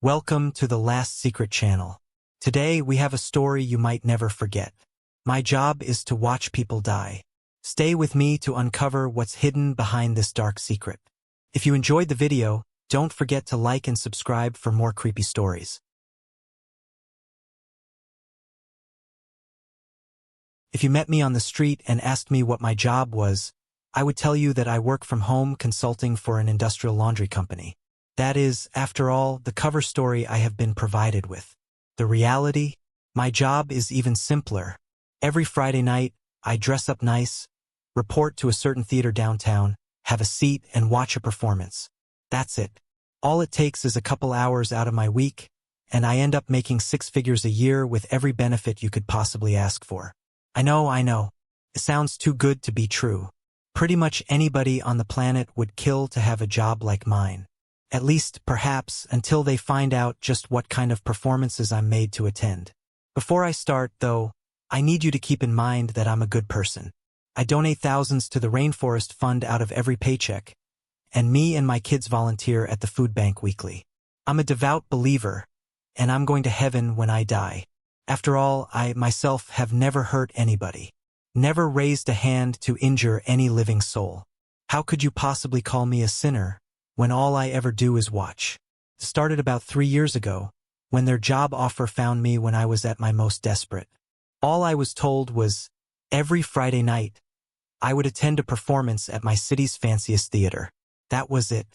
Welcome to the Last Secret channel. Today we have a story you might never forget. My job is to watch people die. Stay with me to uncover what's hidden behind this dark secret. If you enjoyed the video, don't forget to like and subscribe for more creepy stories. If you met me on the street and asked me what my job was, I would tell you that I work from home consulting for an industrial laundry company. That is, after all, the cover story I have been provided with. The reality? My job is even simpler. Every Friday night, I dress up nice, report to a certain theater downtown, have a seat, and watch a performance. That's it. All it takes is a couple hours out of my week, and I end up making 6 figures a year with every benefit you could possibly ask for. I know. It sounds too good to be true. Pretty much anybody on the planet would kill to have a job like mine. At least, perhaps, until they find out just what kind of performances I'm made to attend. Before I start, though, I need you to keep in mind that I'm a good person. I donate thousands to the Rainforest Fund out of every paycheck, and me and my kids volunteer at the food bank weekly. I'm a devout believer, and I'm going to heaven when I die. After all, I myself have never hurt anybody. Never raised a hand to injure any living soul. How could you possibly call me a sinner when all I ever do is watch? It started about 3 years ago, when their job offer found me when I was at my most desperate. All I was told was, every Friday night, I would attend a performance at my city's fanciest theater. That was it.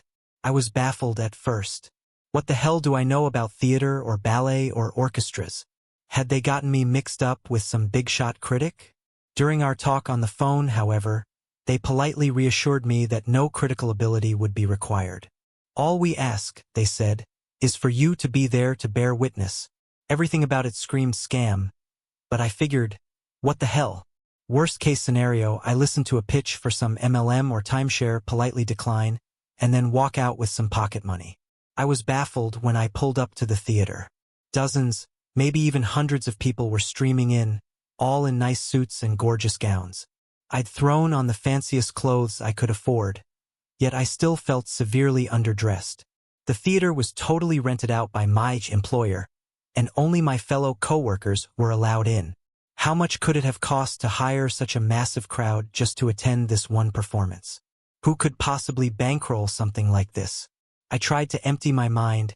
I was baffled at first. What the hell do I know about theater or ballet or orchestras? Had they gotten me mixed up with some big-shot critic? During our talk on the phone, however, they politely reassured me that no critical ability would be required. All we ask, they said, is for you to be there to bear witness. Everything about it screamed scam. But I figured, what the hell? Worst case scenario, I listen to a pitch for some MLM or timeshare, politely decline, and then walk out with some pocket money. I was baffled when I pulled up to the theater. Dozens, maybe even hundreds of people were streaming in, all in nice suits and gorgeous gowns. I'd thrown on the fanciest clothes I could afford, yet I still felt severely underdressed. The theater was totally rented out by my employer, and only my fellow co-workers were allowed in. How much could it have cost to hire such a massive crowd just to attend this one performance? Who could possibly bankroll something like this? I tried to empty my mind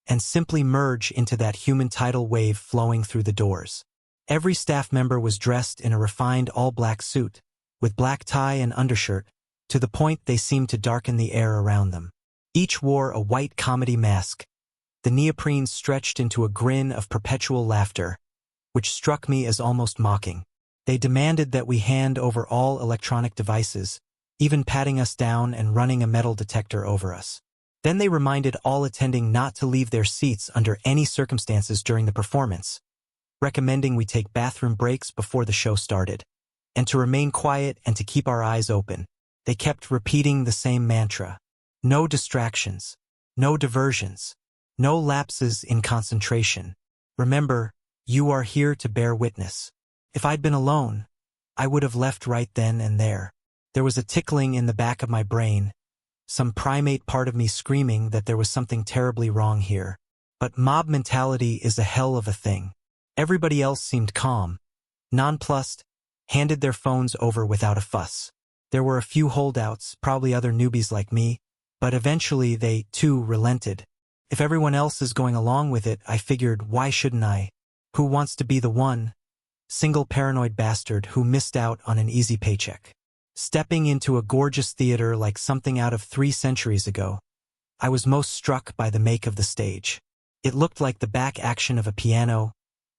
and simply merge into that human tidal wave flowing through the doors. Every staff member was dressed in a refined all-black suit, with black tie and undershirt, to the point they seemed to darken the air around them. Each wore a white comedy mask, the neoprene stretched into a grin of perpetual laughter, which struck me as almost mocking. They demanded that we hand over all electronic devices, even patting us down and running a metal detector over us. Then they reminded all attending not to leave their seats under any circumstances during the performance, recommending we take bathroom breaks before the show started, and to remain quiet and to keep our eyes open. They kept repeating the same mantra. No distractions, no diversions, no lapses in concentration. Remember, you are here to bear witness. If I'd been alone, I would have left right then and there. There was a tickling in the back of my brain, some primate part of me screaming that there was something terribly wrong here. But mob mentality is a hell of a thing. Everybody else seemed calm, nonplussed, handed their phones over without a fuss. There were a few holdouts, probably other newbies like me, but eventually they, too, relented. If everyone else is going along with it, I figured, why shouldn't I? Who wants to be the one, single paranoid bastard who missed out on an easy paycheck? Stepping into a gorgeous theater like something out of 3 centuries ago, I was most struck by the make of the stage. It looked like the back action of a piano,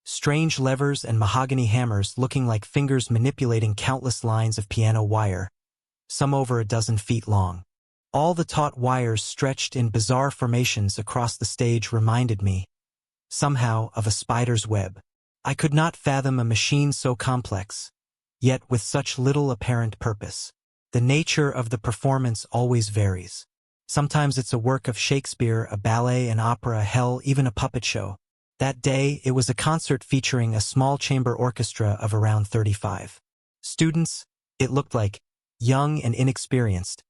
strange levers and mahogany hammers looking like fingers manipulating countless lines of piano wire, some over a dozen feet long. All the taut wires stretched in bizarre formations across the stage reminded me, somehow, of a spider's web. I could not fathom a machine so complex, yet with such little apparent purpose. The nature of the performance always varies. Sometimes it's a work of Shakespeare, a ballet, an opera, hell, even a puppet show. That day, it was a concert featuring a small chamber orchestra of around 35 students. It looked like young and inexperienced,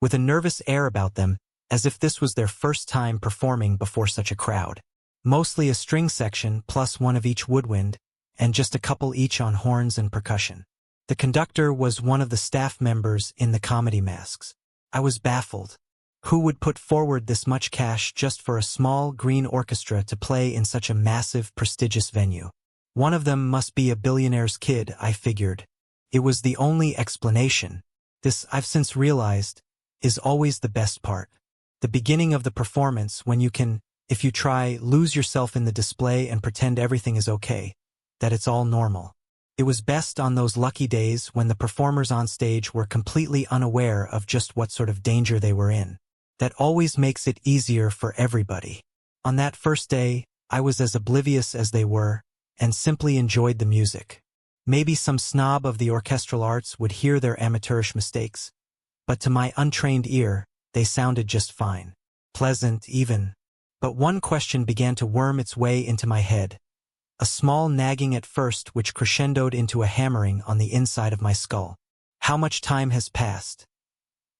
with a nervous air about them, as if this was their first time performing before such a crowd. Mostly a string section plus one of each woodwind, and just a couple each on horns and percussion. The conductor was one of the staff members in the comedy masks. I was baffled. Who would put forward this much cash just for a small green orchestra to play in such a massive, prestigious venue? One of them must be a billionaire's kid, I figured. It was the only explanation. This, I've since realized, is always the best part. The beginning of the performance, when you can, if you try, lose yourself in the display and pretend everything is okay, that it's all normal. It was best on those lucky days when the performers on stage were completely unaware of just what sort of danger they were in. That always makes it easier for everybody. On that first day, I was as oblivious as they were, and simply enjoyed the music. Maybe some snob of the orchestral arts would hear their amateurish mistakes, but to my untrained ear, they sounded just fine. Pleasant, even. But one question began to worm its way into my head. A small nagging at first which crescendoed into a hammering on the inside of my skull. How much time has passed?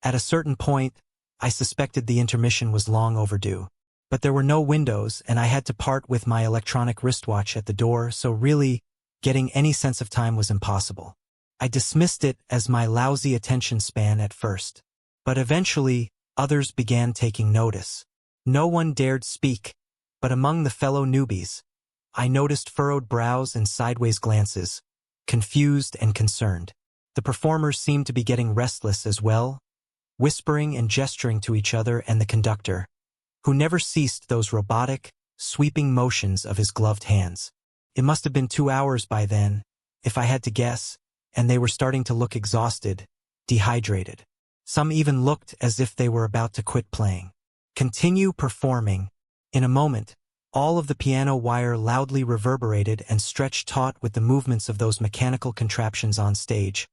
At a certain point, I suspected the intermission was long overdue. But there were no windows, and I had to part with my electronic wristwatch at the door, so really, getting any sense of time was impossible. I dismissed it as my lousy attention span at first. But eventually, others began taking notice. No one dared speak, but among the fellow newbies, I noticed furrowed brows and sideways glances, confused and concerned. The performers seemed to be getting restless as well, whispering and gesturing to each other and the conductor, who never ceased those robotic, sweeping motions of his gloved hands. It must have been 2 hours by then, if I had to guess, and they were starting to look exhausted, dehydrated. Some even looked as if they were about to quit playing. Continue performing. In a moment, all of the piano wire loudly reverberated and stretched taut with the movements of those mechanical contraptions on stage,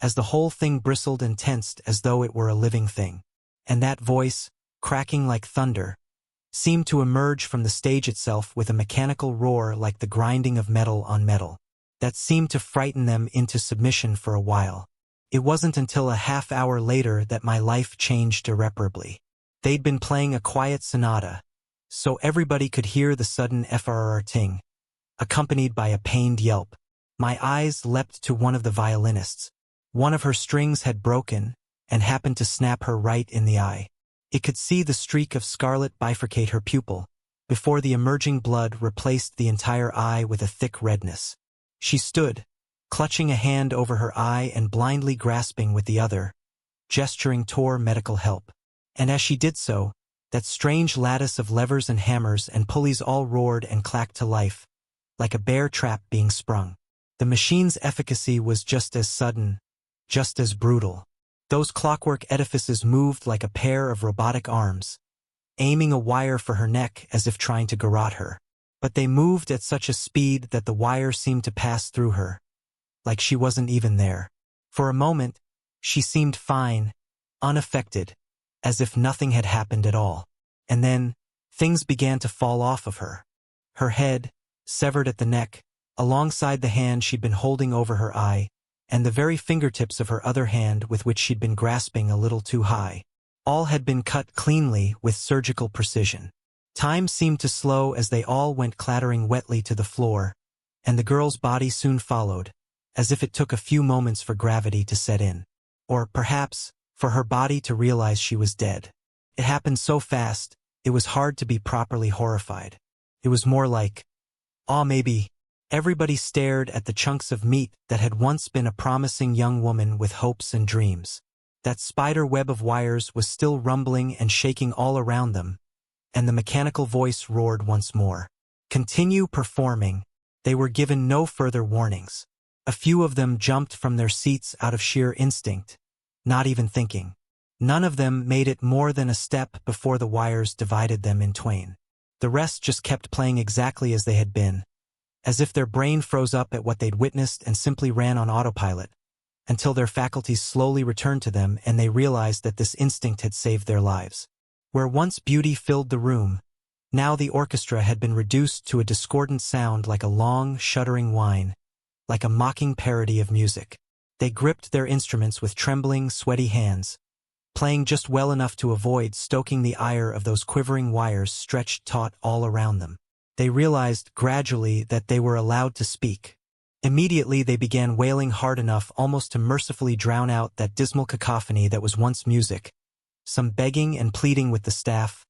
as the whole thing bristled and tensed as though it were a living thing. And that voice, cracking like thunder, seemed to emerge from the stage itself with a mechanical roar like the grinding of metal on metal, that seemed to frighten them into submission for a while. It wasn't until a half hour later that my life changed irreparably. They'd been playing a quiet sonata, so everybody could hear the sudden FRR-ting, accompanied by a pained yelp. My eyes leapt to one of the violinists. One of her strings had broken, and happened to snap her right in the eye. It could see the streak of scarlet bifurcate her pupil, before the emerging blood replaced the entire eye with a thick redness. She stood, clutching a hand over her eye and blindly grasping with the other, gesturing toward medical help. And as she did so, that strange lattice of levers and hammers and pulleys all roared and clacked to life, like a bear trap being sprung. The machine's efficacy was just as sudden, just as brutal. Those clockwork edifices moved like a pair of robotic arms, aiming a wire for her neck as if trying to garrote her. But they moved at such a speed that the wire seemed to pass through her, like she wasn't even there. For a moment, she seemed fine, unaffected, as if nothing had happened at all. And then, things began to fall off of her. Her head, severed at the neck, alongside the hand she'd been holding over her eye, and the very fingertips of her other hand with which she'd been grasping a little too high. All had been cut cleanly with surgical precision. Time seemed to slow as they all went clattering wetly to the floor, and the girl's body soon followed, as if it took a few moments for gravity to set in. Or, perhaps, for her body to realize she was dead. It happened so fast, it was hard to be properly horrified. It was more like, maybe. Everybody stared at the chunks of meat that had once been a promising young woman with hopes and dreams. That spider web of wires was still rumbling and shaking all around them, and the mechanical voice roared once more. Continue performing. They were given no further warnings. A few of them jumped from their seats out of sheer instinct, not even thinking. None of them made it more than a step before the wires divided them in twain. The rest just kept playing exactly as they had been, as if their brain froze up at what they'd witnessed and simply ran on autopilot, until their faculties slowly returned to them and they realized that this instinct had saved their lives. Where once beauty filled the room, now the orchestra had been reduced to a discordant sound like a long, shuddering whine, like a mocking parody of music. They gripped their instruments with trembling, sweaty hands, playing just well enough to avoid stoking the ire of those quivering wires stretched taut all around them. They realized, gradually, that they were allowed to speak. Immediately they began wailing hard enough almost to mercifully drown out that dismal cacophony that was once music, some begging and pleading with the staff,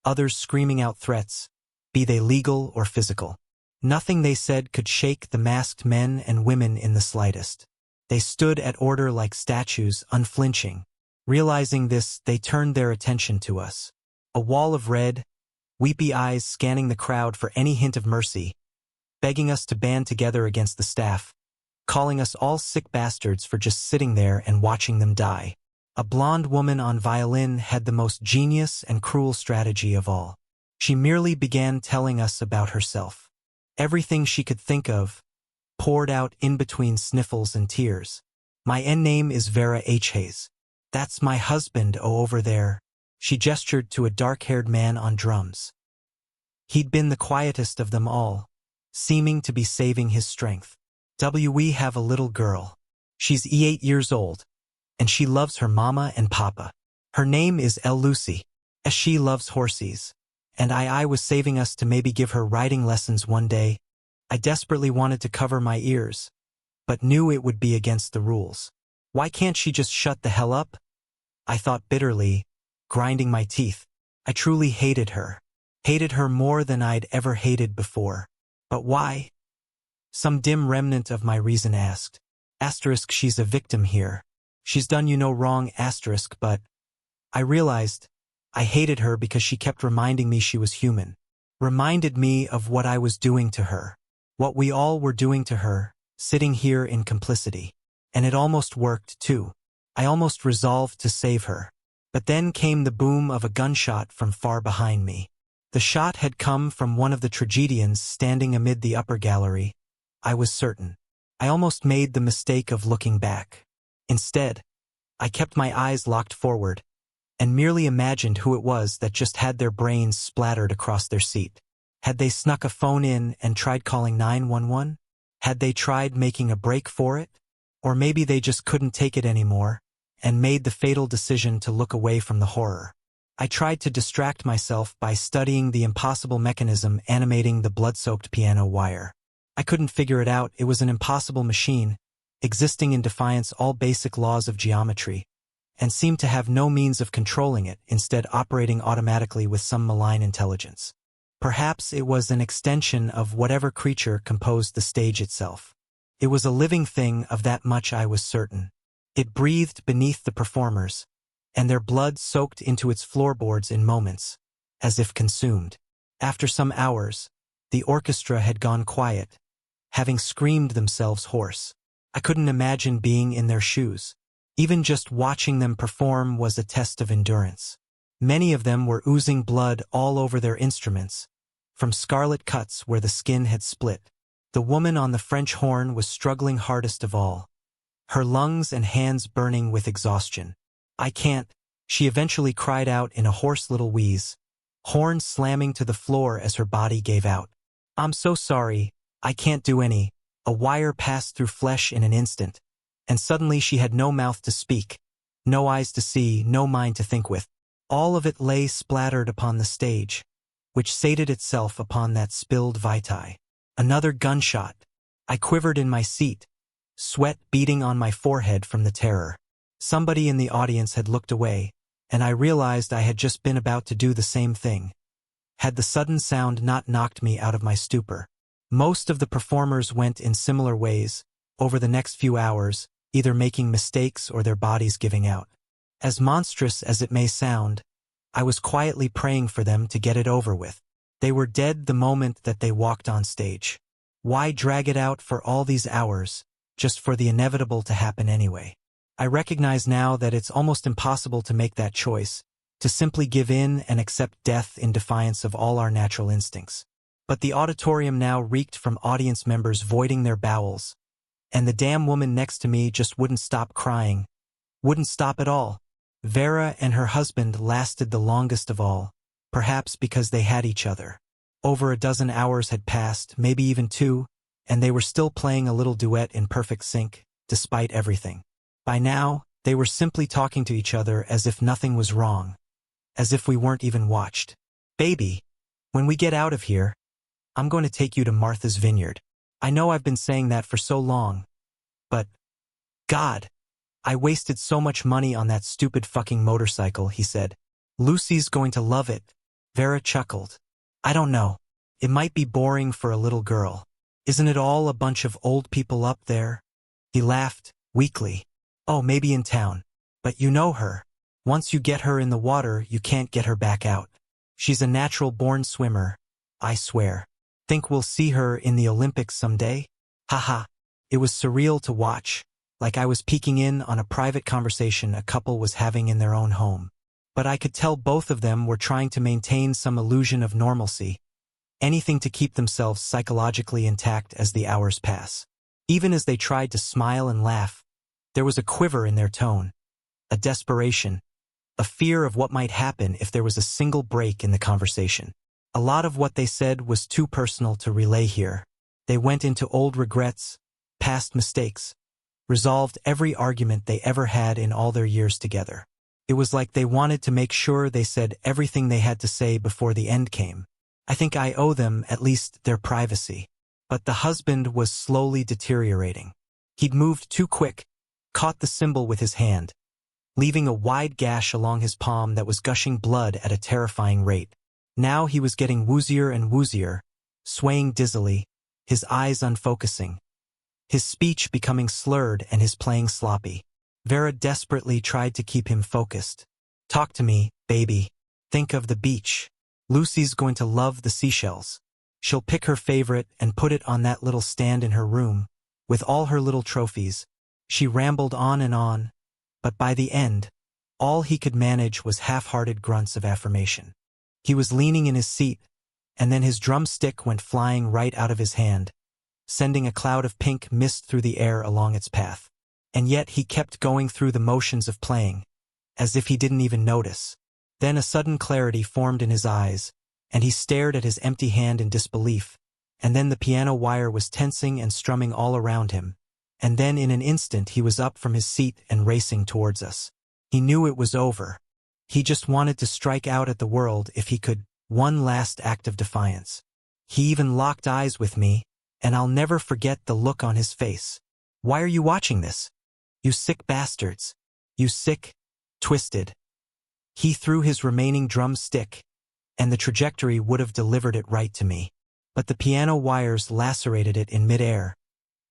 others screaming out threats, be they legal or physical. Nothing they said could shake the masked men and women in the slightest. They stood at order like statues, unflinching. Realizing this, they turned their attention to us. A wall of red, weepy eyes scanning the crowd for any hint of mercy, begging us to band together against the staff, calling us all sick bastards for just sitting there and watching them die. A blonde woman on violin had the most genius and cruel strategy of all. She merely began telling us about herself. Everything she could think of, poured out in between sniffles and tears. My name is Vera H. Hayes. That's my husband, over there. She gestured to a dark-haired man on drums. He'd been the quietest of them all, seeming to be saving his strength. We have a little girl. She's 8 years old, and she loves her mama and papa. Her name is Lucy, as she loves horses. And I was saving us to maybe give her riding lessons one day. I desperately wanted to cover my ears, but knew it would be against the rules. Why can't she just shut the hell up? I thought bitterly, grinding my teeth. I truly hated her. Hated her more than I'd ever hated before. But why? Some dim remnant of my reason asked. Asterisk, she's a victim here. She's done you no wrong, asterisk, but I realized I hated her because she kept reminding me she was human. Reminded me of what I was doing to her. What we all were doing to her, sitting here in complicity. And it almost worked, too. I almost resolved to save her. But then came the boom of a gunshot from far behind me. The shot had come from one of the tragedians standing amid the upper gallery. I was certain. I almost made the mistake of looking back. Instead, I kept my eyes locked forward, and merely imagined who it was that just had their brains splattered across their seat. Had they snuck a phone in and tried calling 911? Had they tried making a break for it? Or maybe they just couldn't take it anymore, and made the fatal decision to look away from the horror. I tried to distract myself by studying the impossible mechanism animating the blood-soaked piano wire. I couldn't figure it out. It was an impossible machine, existing in defiance all basic laws of geometry, and seemed to have no means of controlling it, instead operating automatically with some malign intelligence. Perhaps it was an extension of whatever creature composed the stage itself. It was a living thing, of that much I was certain. It breathed beneath the performers, and their blood soaked into its floorboards in moments, as if consumed. After some hours, the orchestra had gone quiet, having screamed themselves hoarse. I couldn't imagine being in their shoes. Even just watching them perform was a test of endurance. Many of them were oozing blood all over their instruments, from scarlet cuts where the skin had split. The woman on the French horn was struggling hardest of all, her lungs and hands burning with exhaustion. I can't, she eventually cried out in a hoarse little wheeze, horn slamming to the floor as her body gave out. I'm so sorry, I can't do any. A wire passed through flesh in an instant, and suddenly she had no mouth to speak, no eyes to see, no mind to think with. All of it lay splattered upon the stage, which sated itself upon that spilled vitae. Another gunshot. I quivered in my seat, sweat beading on my forehead from the terror. Somebody in the audience had looked away, and I realized I had just been about to do the same thing, had the sudden sound not knocked me out of my stupor. Most of the performers went in similar ways, over the next few hours, either making mistakes or their bodies giving out. As monstrous as it may sound, I was quietly praying for them to get it over with. They were dead the moment that they walked on stage. Why drag it out for all these hours, just for the inevitable to happen anyway? I recognize now that it's almost impossible to make that choice, to simply give in and accept death in defiance of all our natural instincts. But the auditorium now reeked from audience members voiding their bowels, and the damn woman next to me just wouldn't stop crying. Wouldn't stop at all. Vera and her husband lasted the longest of all, perhaps because they had each other. Over a dozen hours had passed, maybe even 2, and they were still playing a little duet in perfect sync, despite everything. By now, They were simply talking to each other as if nothing was wrong, as if we weren't even watched. Baby, when we get out of here, I'm going to take you to Martha's Vineyard. I know I've been saying that for so long, but, God, I wasted so much money on that stupid fucking motorcycle, he said. Lucy's going to love it. Vera chuckled. I don't know. It might be boring for a little girl. Isn't it all a bunch of old people up there? He laughed, weakly. Oh, maybe in town. But you know her. Once you get her in the water, you can't get her back out. She's a natural-born swimmer, I swear. Think we'll see her in the Olympics someday? Haha. It was surreal to watch, like I was peeking in on a private conversation a couple was having in their own home. But I could tell both of them were trying to maintain some illusion of normalcy, anything to keep themselves psychologically intact as the hours pass. Even as they tried to smile and laugh, there was a quiver in their tone, a desperation, a fear of what might happen if there was a single break in the conversation. A lot of what they said was too personal to relay here. They went into old regrets, past mistakes, resolved every argument they ever had in all their years together. It was like they wanted to make sure they said everything they had to say before the end came. I think I owe them at least their privacy. But the husband was slowly deteriorating. He'd moved too quick, caught the symbol with his hand, leaving a wide gash along his palm that was gushing blood at a terrifying rate. Now he was getting woozier and woozier, swaying dizzily, his eyes unfocusing, his speech becoming slurred and his playing sloppy. Vera desperately tried to keep him focused. Talk to me, baby. Think of the beach. Lucy's going to love the seashells. She'll pick her favorite and put it on that little stand in her room, with all her little trophies. She rambled on, but by the end, all he could manage was half-hearted grunts of affirmation. He was leaning in his seat, and then his drumstick went flying right out of his hand, sending a cloud of pink mist through the air along its path. And yet he kept going through the motions of playing, as if he didn't even notice. Then a sudden clarity formed in his eyes, and he stared at his empty hand in disbelief, and then the piano wire was tensing and strumming all around him, and then in an instant he was up from his seat and racing towards us. He knew it was over. He just wanted to strike out at the world if he could, one last act of defiance. He even locked eyes with me, and I'll never forget the look on his face. Why are you watching this? You sick bastards. You sick, twisted. He threw his remaining drumstick, and the trajectory would have delivered it right to me. But the piano wires lacerated it in midair,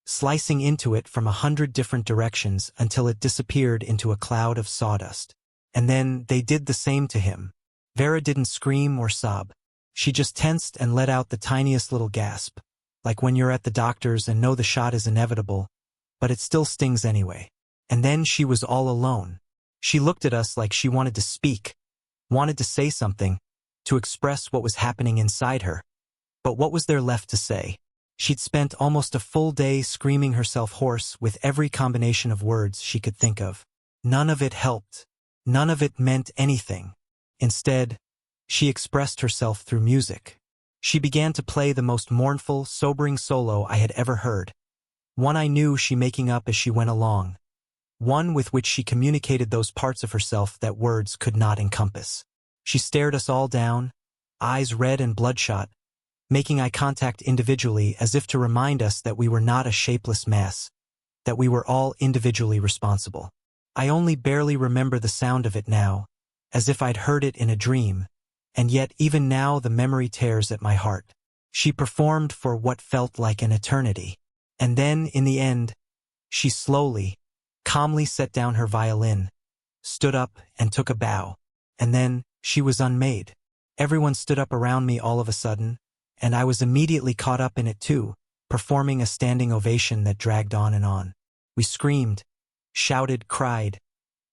slicing into it from 100 different directions until it disappeared into a cloud of sawdust. And then they did the same to him. Vera didn't scream or sob. She just tensed and let out the tiniest little gasp, like when you're at the doctor's and know the shot is inevitable, but it still stings anyway. And then she was all alone. She looked at us like she wanted to speak, wanted to say something, to express what was happening inside her. But what was there left to say? She'd spent almost a full day screaming herself hoarse with every combination of words she could think of. None of it helped. None of it meant anything. Instead, she expressed herself through music. She began to play the most mournful, sobering solo I had ever heard. One I knew she making up as she went along. One with which she communicated those parts of herself that words could not encompass. She stared us all down, eyes red and bloodshot, making eye contact individually as if to remind us that we were not a shapeless mass, that we were all individually responsible. I only barely remember the sound of it now, as if I'd heard it in a dream, and yet even now the memory tears at my heart. She performed for what felt like an eternity. And then, in the end, she slowly, calmly set down her violin, stood up and took a bow, and then she was unmade. Everyone stood up around me all of a sudden, and I was immediately caught up in it too, performing a standing ovation that dragged on and on. We screamed, shouted, cried,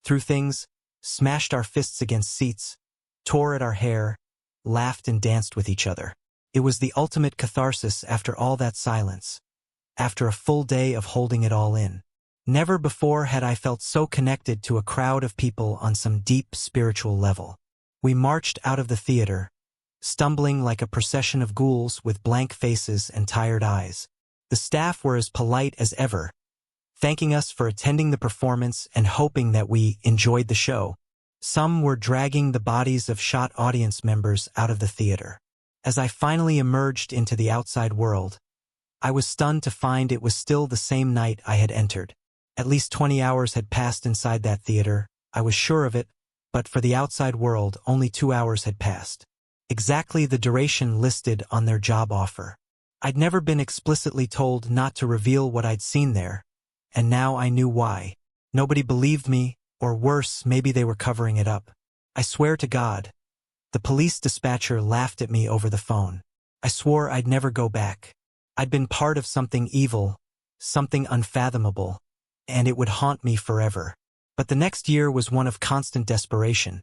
threw things, smashed our fists against seats, tore at our hair, laughed and danced with each other. It was the ultimate catharsis after all that silence, after a full day of holding it all in. Never before had I felt so connected to a crowd of people on some deep spiritual level. We marched out of the theater, stumbling like a procession of ghouls with blank faces and tired eyes. The staff were as polite as ever, thanking us for attending the performance and hoping that we enjoyed the show. Some were dragging the bodies of shot audience members out of the theater. As I finally emerged into the outside world, I was stunned to find it was still the same night I had entered. At least 20 hours had passed inside that theater, I was sure of it, but for the outside world, only 2 hours had passed. Exactly the duration listed on their job offer. I'd never been explicitly told not to reveal what I'd seen there, and now I knew why. Nobody believed me, or worse, maybe they were covering it up. I swear to God. The police dispatcher laughed at me over the phone. I swore I'd never go back. I'd been part of something evil, something unfathomable, and it would haunt me forever. But the next year was one of constant desperation.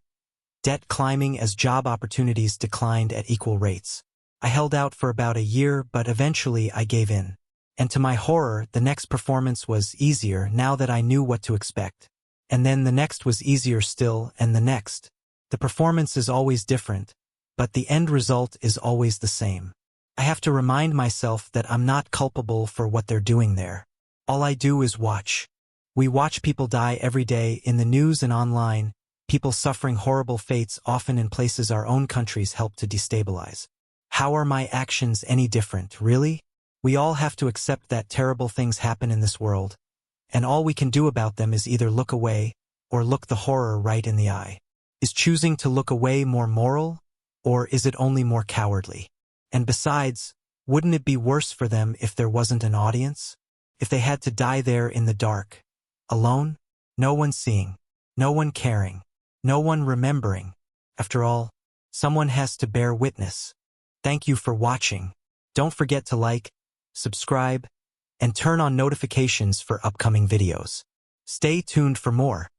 Debt climbing as job opportunities declined at equal rates. I held out for about a year, but eventually I gave in. And to my horror, the next performance was easier now that I knew what to expect. And then the next was easier still, and the next. The performance is always different, but the end result is always the same. I have to remind myself that I'm not culpable for what they're doing there. All I do is watch. We watch people die every day in the news and online, people suffering horrible fates often in places our own countries help to destabilize. How are my actions any different, really? We all have to accept that terrible things happen in this world, and all we can do about them is either look away or look the horror right in the eye. Is choosing to look away more moral, or is it only more cowardly? And besides, wouldn't it be worse for them if there wasn't an audience? If they had to die there in the dark, alone? No one seeing, no one caring, no one remembering. After all, someone has to bear witness. Thank you for watching. Don't forget to like, subscribe, and turn on notifications for upcoming videos. Stay tuned for more.